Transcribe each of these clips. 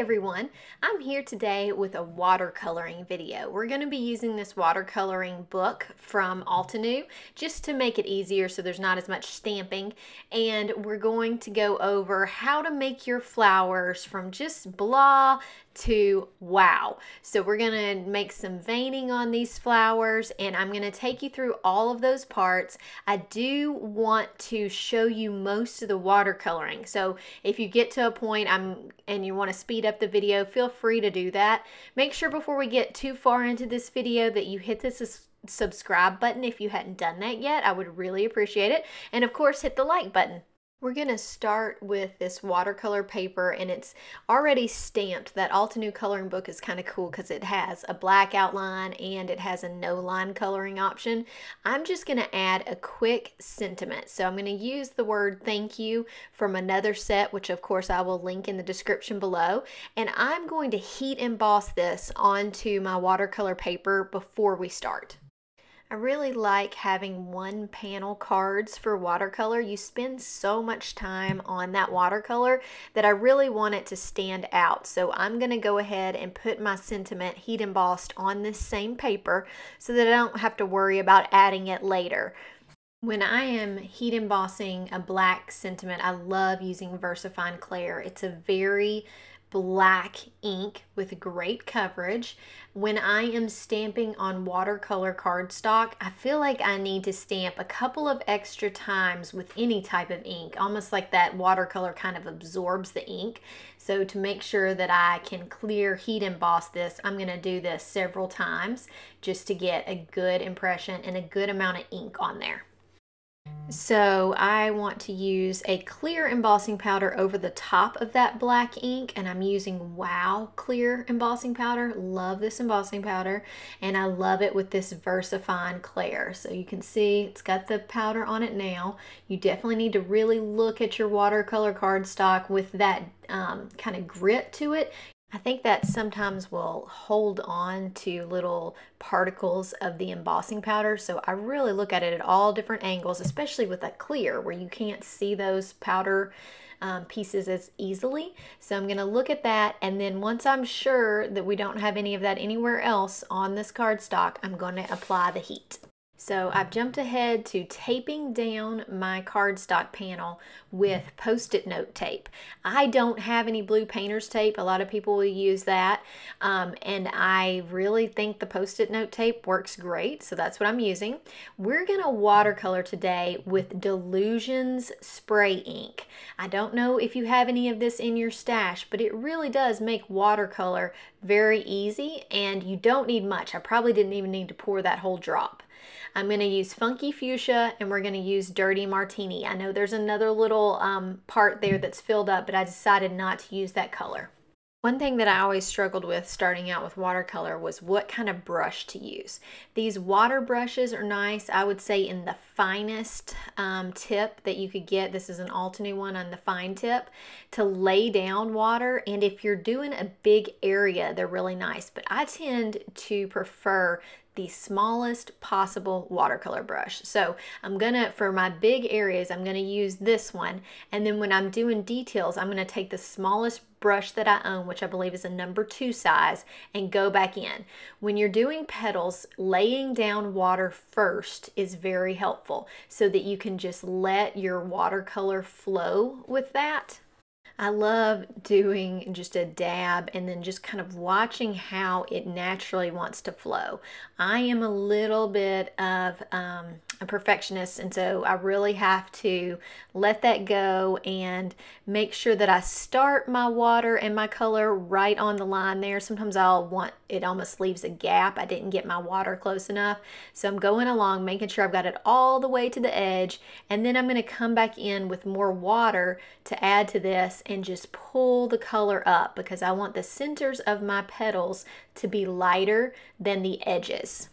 everyone, I'm here today with a watercoloring video. We're going to be using this watercoloring book from Altenew just to make it easier so there's not as much stamping, and we're going to go over how to make your flowers from just blah to wow. So we're going to make some veining on these flowers, and I'm going to take you through all of those parts. I do want to show you most of the watercoloring, so if you get to a point and you want to speed up the video, feel free to do that. Make sure before we get too far into this video that you hit this subscribe button if you hadn't done that yet. I would really appreciate it. And of course, hit the like button. We're going to start with this watercolor paper, and it's already stamped. That Altenew coloring book is kind of cool because it has a black outline and it has a no line coloring option. I'm just going to add a quick sentiment. So I'm going to use the word thank you from another set, which of course I will link in the description below. And I'm going to heat emboss this onto my watercolor paper before we start. I really like having one panel cards for watercolor. You spend so much time on that watercolor that I really want it to stand out. So I'm going to go ahead and put my sentiment heat embossed on this same paper so that I don't have to worry about adding it later. When I am heat embossing a black sentiment, I love using VersaFine Clair. It's a very black ink with great coverage. When I am stamping on watercolor cardstock, I feel like I need to stamp a couple of extra times with any type of ink, almost like that watercolor kind of absorbs the ink. So to make sure that I can clear heat emboss this, I'm going to do this several times just to get a good impression and a good amount of ink on there. So I want to use a clear embossing powder over the top of that black ink, and I'm using Wow clear embossing powder. Love this embossing powder, and I love it with this VersaFine Clair. So you can see it's got the powder on it now. You definitely need to really look at your watercolor cardstock with that kind of grit to it. I think that sometimes will hold on to little particles of the embossing powder, so I really look at it at all different angles, especially with that clear where you can't see those powder pieces as easily. So I'm going to look at that, and then once I'm sure that we don't have any of that anywhere else on this cardstock, I'm going to apply the heat. So I've jumped ahead to taping down my cardstock panel with Post-it note tape. I don't have any blue painter's tape. A lot of people will use that, and I really think the Post-it note tape works great, so that's what I'm using. We're going to watercolor today with Dylusions spray ink. I don't know if you have any of this in your stash, but it really does make watercolor very easy, and you don't need much. I probably didn't even need to pour that whole drop. I'm going to use Funky Fuchsia, and we're going to use Dirty Martini. I know there's another little part there that's filled up, but I decided not to use that color. One thing that I always struggled with starting out with watercolor was what kind of brush to use. These water brushes are nice. I would say in the finest tip that you could get. This is an Altenew one on the fine tip to lay down water. And if you're doing a big area, they're really nice. But I tend to prefer the smallest possible watercolor brush. So I'm gonna, for my big areas, I'm gonna use this one. And then when I'm doing details, I'm gonna take the smallest brush that I own, which I believe is a number 2 size, and go back in. When you're doing petals, laying down water first is very helpful so that you can just let your watercolor flow with that. I love doing just a dab and then just kind of watching how it naturally wants to flow. I am a little bit of a perfectionist, and so I really have to let that go and make sure that I start my water and my color right on the line there. Sometimes I'll want, it almost leaves a gap. I didn't get my water close enough. So I'm going along, making sure I've got it all the way to the edge, and then I'm going to come back in with more water to add to this and just pull the color up because I want the centers of my petals to be lighter than the edges.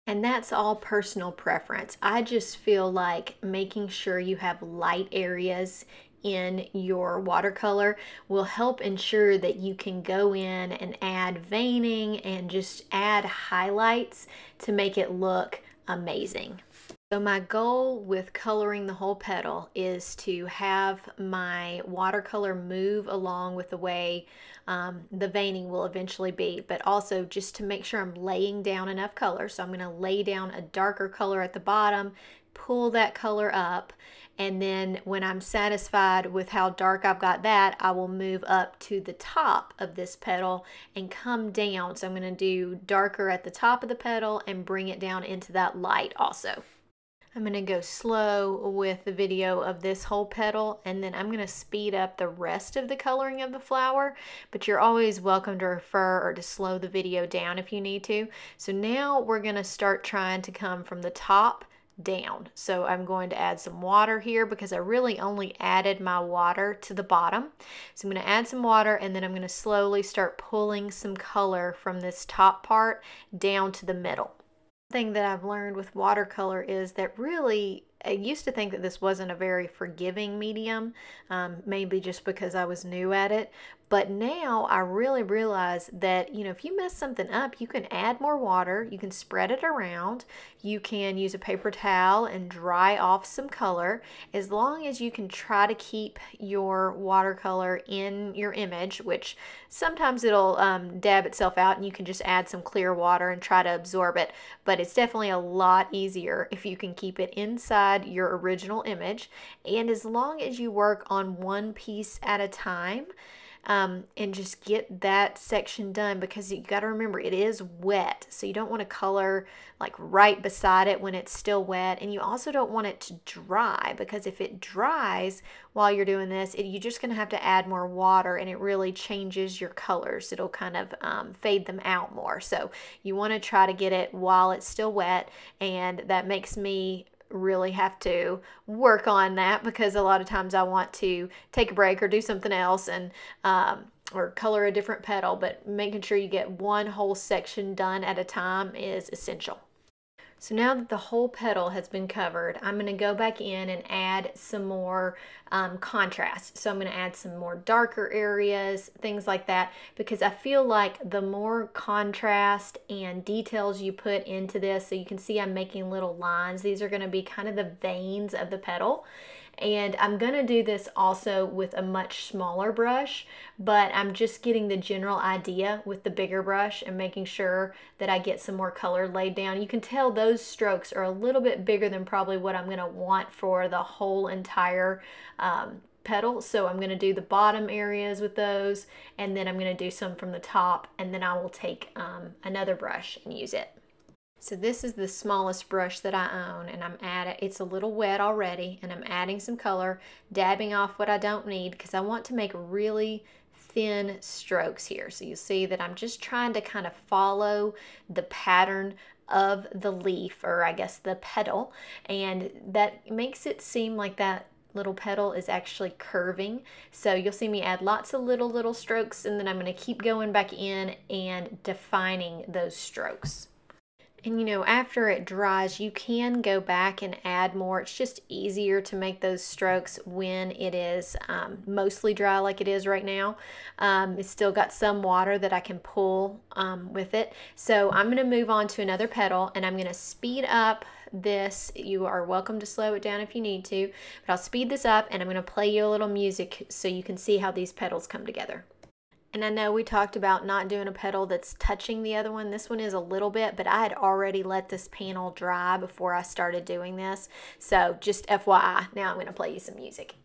And that's all personal preference. I just feel like making sure you have light areas in your watercolor will help ensure that you can go in and add veining and just add highlights to make it look amazing. So my goal with coloring the whole petal is to have my watercolor move along with the way the veining will eventually be, but also just to make sure I'm laying down enough color. So I'm going to lay down a darker color at the bottom, pull that color up, and then when I'm satisfied with how dark I've got that, I will move up to the top of this petal and come down. So I'm going to do darker at the top of the petal and bring it down into that light also. I'm going to go slow with the video of this whole petal, and then I'm going to speed up the rest of the coloring of the flower, but you're always welcome to refer or to slow the video down if you need to. So now we're going to start trying to come from the top down. So I'm going to add some water here because I really only added my water to the bottom. So I'm going to add some water, and then I'm going to slowly start pulling some color from this top part down to the middle. Thing that I've learned with watercolor is that really I used to think that this wasn't a very forgiving medium, maybe just because I was new at it. But now I really realize that, you know, if you mess something up, you can add more water, you can spread it around, you can use a paper towel and dry off some color, as long as you can try to keep your watercolor in your image, which sometimes it'll dab itself out and you can just add some clear water and try to absorb it. But it's definitely a lot easier if you can keep it inside your original image. And as long as you work on one piece at a time, and just get that section done, because you got to remember it is wet, so you don't want to color like right beside it when it's still wet, and you also don't want it to dry, because if it dries while you're doing this, you're just going to have to add more water and it really changes your colors. It'll kind of fade them out more. So you want to try to get it while it's still wet, and that makes me really have to work on that, because a lot of times I want to take a break or do something else and or color a different petal, but making sure you get one whole section done at a time is essential. So now that the whole petal has been covered, I'm going to go back in and add some more contrast. So I'm going to add some more darker areas, things like that, because I feel like the more contrast and details you put into this, so you can see I'm making little lines. These are going to be kind of the veins of the petal. And I'm going to do this also with a much smaller brush, but I'm just getting the general idea with the bigger brush and making sure that I get some more color laid down. You can tell those strokes are a little bit bigger than probably what I'm going to want for the whole entire petal. So I'm going to do the bottom areas with those, and then I'm going to do some from the top, and then I will take another brush and use it. So this is the smallest brush that I own, and it's a little wet already, and I'm adding some color, dabbing off what I don't need, because I want to make really thin strokes here. So you see that I'm just trying to kind of follow the pattern of the leaf, or I guess the petal, and that makes it seem like that little petal is actually curving. So you'll see me add lots of little strokes, and then I'm going to keep going back in and defining those strokes. And you know, after it dries, you can go back and add more. It's just easier to make those strokes when it is mostly dry like it is right now. It's still got some water that I can pull with it. So I'm going to move on to another petal, and I'm going to speed up this. You are welcome to slow it down if you need to, but I'll speed this up, and I'm going to play you a little music so you can see how these petals come together. And I know we talked about not doing a petal that's touching the other one. This one is a little bit, but I had already let this panel dry before I started doing this. So just FYI, now I'm going to play you some music.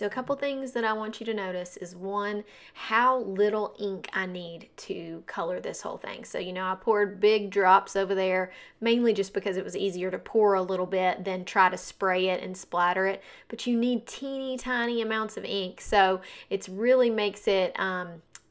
So a couple things that I want you to notice is one, how little ink I need to color this whole thing. So, I poured big drops over there, mainly just because it was easier to pour a little bit than try to spray it and splatter it. But you need teeny tiny amounts of ink. So it really makes it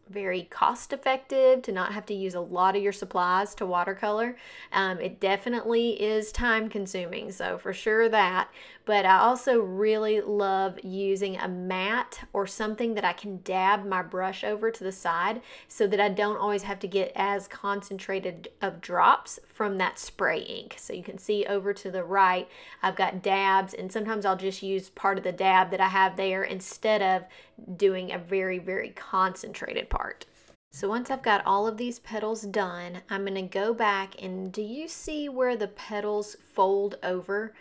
very cost effective to not have to use a lot of your supplies to watercolor. It definitely is time consuming, so for sure that. But I also really love using a mat or something that I can dab my brush over to the side so that I don't always have to get as concentrated of drops from that spray ink. So you can see over to the right, I've got dabs, and sometimes I'll just use part of the dab that I have there instead of doing a very, very concentrated part. So once I've got all of these petals done, I'm going to go back, and do you see where the petals fold over?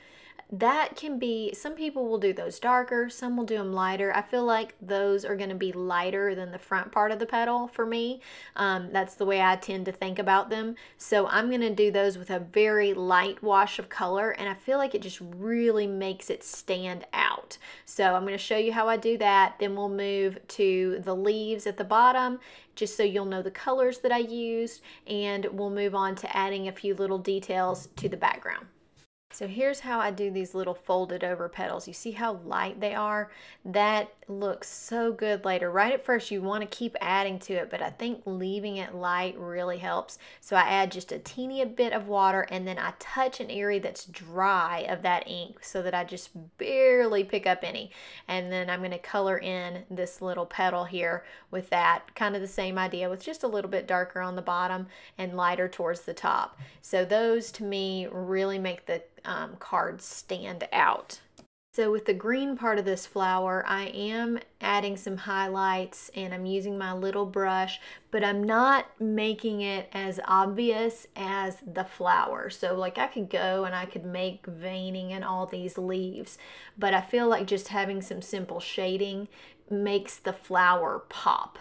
That can be, some people will do those darker, some will do them lighter. I feel like those are going to be lighter than the front part of the petal for me. That's the way I tend to think about them. So I'm going to do those with a very light wash of color, and I feel like it just really makes it stand out. So I'm going to show you how I do that. Then we'll move to the leaves at the bottom, just so you'll know the colors that I used, and we'll move on to adding a few little details to the background. So here's how I do these little folded over petals. You see how light they are? That looks so good later. Right at first you want to keep adding to it, but I think leaving it light really helps. So I add just a teeny bit of water, and then I touch an area that's dry of that ink so that I just barely pick up any. And then I'm going to color in this little petal here with that. Kind of the same idea, with just a little bit darker on the bottom and lighter towards the top. So those to me really make the cards stand out. So with the green part of this flower, I am adding some highlights, and I'm using my little brush, but I'm not making it as obvious as the flower. So like I could go and I could make veining in all these leaves, but I feel like just having some simple shading makes the flower pop.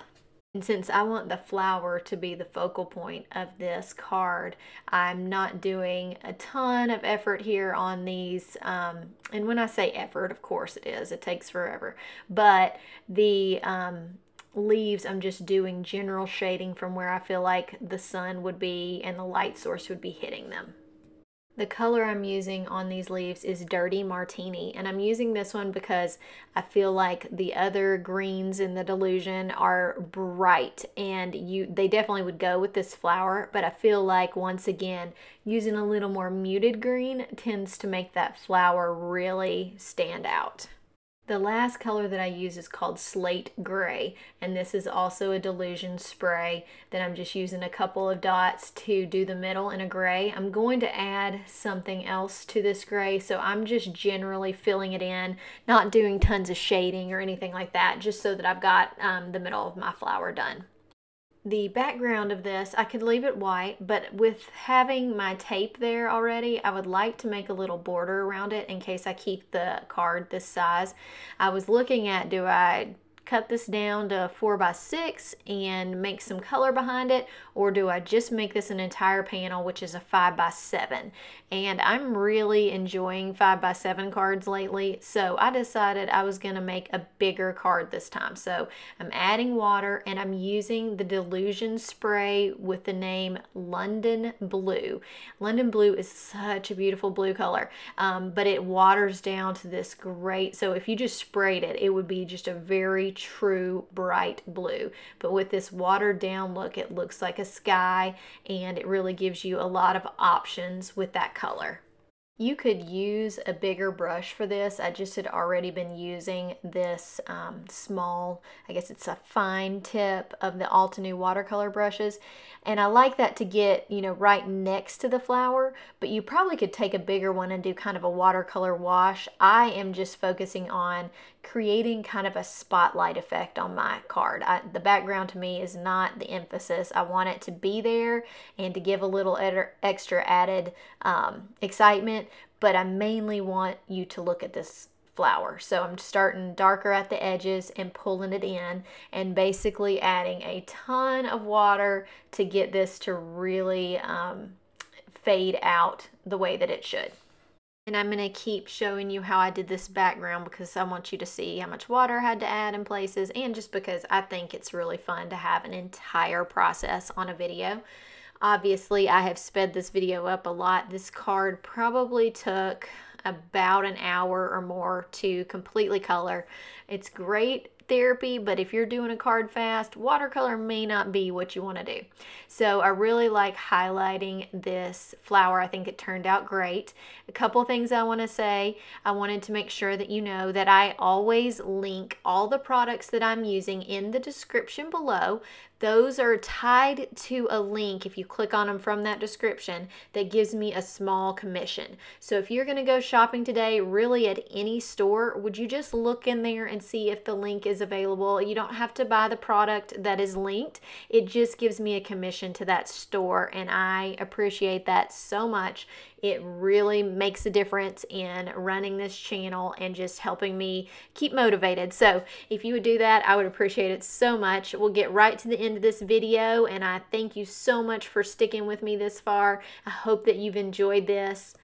And since I want the flower to be the focal point of this card, I'm not doing a ton of effort here on these. And when I say effort, of course it takes forever. But the leaves, I'm just doing general shading from where I feel like the sun would be and the light source would be hitting them. The color I'm using on these leaves is Dirty Martini, and I'm using this one because I feel like the other greens in the Delusion are bright, and they definitely would go with this flower, but I feel like, once again, using a little more muted green tends to make that flower really stand out. The last color that I use is called Slate Gray, and this is also a Delusion spray that I'm just using a couple of dots to do the middle in a gray. I'm going to add something else to this gray, so I'm just generally filling it in, not doing tons of shading or anything like that, just so that I've got the middle of my flower done. The background of this, I could leave it white, but with having my tape there already, I would like to make a little border around it in case I keep the card this size. I was looking at, do I cut this down to 4x6 and make some color behind it, or do I just make this an entire panel, which is a 5x7? And I'm really enjoying 5x7 cards lately, so I decided I was going to make a bigger card this time. So I'm adding water, and I'm using the Delusion spray with the name London Blue. London Blue is such a beautiful blue color, but it waters down to this great, so if you just sprayed it, it would be just a very true bright blue. But with this watered down look, it looks like a sky, and it really gives you a lot of options with that color. You could use a bigger brush for this. I just had already been using this small, I guess it's a fine tip of the Altenew watercolor brushes. And I like that to get, right next to the flower, but you probably could take a bigger one and do kind of a watercolor wash. I am just focusing on creating kind of a spotlight effect on my card. The background to me is not the emphasis. I want it to be there and to give a little extra added excitement, but I mainly want you to look at this flower. So I'm starting darker at the edges and pulling it in, and basically adding a ton of water to get this to really fade out the way that it should. And I'm going to keep showing you how I did this background because I want you to see how much water I had to add in places, and just because I think it's really fun to have an entire process on a video. Obviously, I have sped this video up a lot. This card probably took about an hour or more to completely color. It's great therapy, but if you're doing a card fast, watercolor may not be what you want to do. So I really like highlighting this flower. I think it turned out great. A couple things I want to say. I wanted to make sure that you know that I always link all the products that I'm using in the description below. Those are tied to a link, if you click on them from that description, that gives me a small commission. So if you're going to go shopping today, really at any store, would you just look in there and see if the link is available? You don't have to buy the product that is linked. It just gives me a commission to that store, and I appreciate that so much. It really makes a difference in running this channel and just helping me keep motivated. So if you would do that, I would appreciate it so much. We'll get right to the end of this video, and I thank you so much for sticking with me this far. I hope that you've enjoyed this.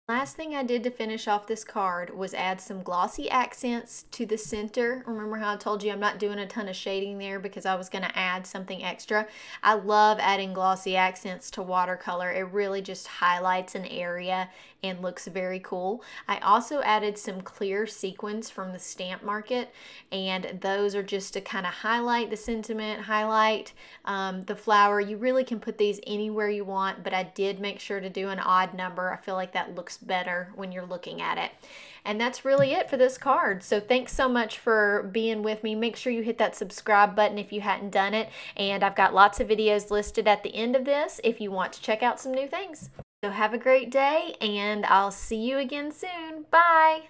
Last thing I did to finish off this card was add some glossy accents to the center. Remember how I told you I'm not doing a ton of shading there because I was going to add something extra. I love adding glossy accents to watercolor. It really just highlights an area and looks very cool. I also added some clear sequins from the Stamp Market, and those are just to kind of highlight the sentiment, highlight the flower. You really can put these anywhere you want, but I did make sure to do an odd number. I feel like that looks better when you're looking at it. And that's really it for this card. So thanks so much for being with me. Make sure you hit that subscribe button if you hadn't done it. And I've got lots of videos listed at the end of this if you want to check out some new things. So have a great day, and I'll see you again soon. Bye.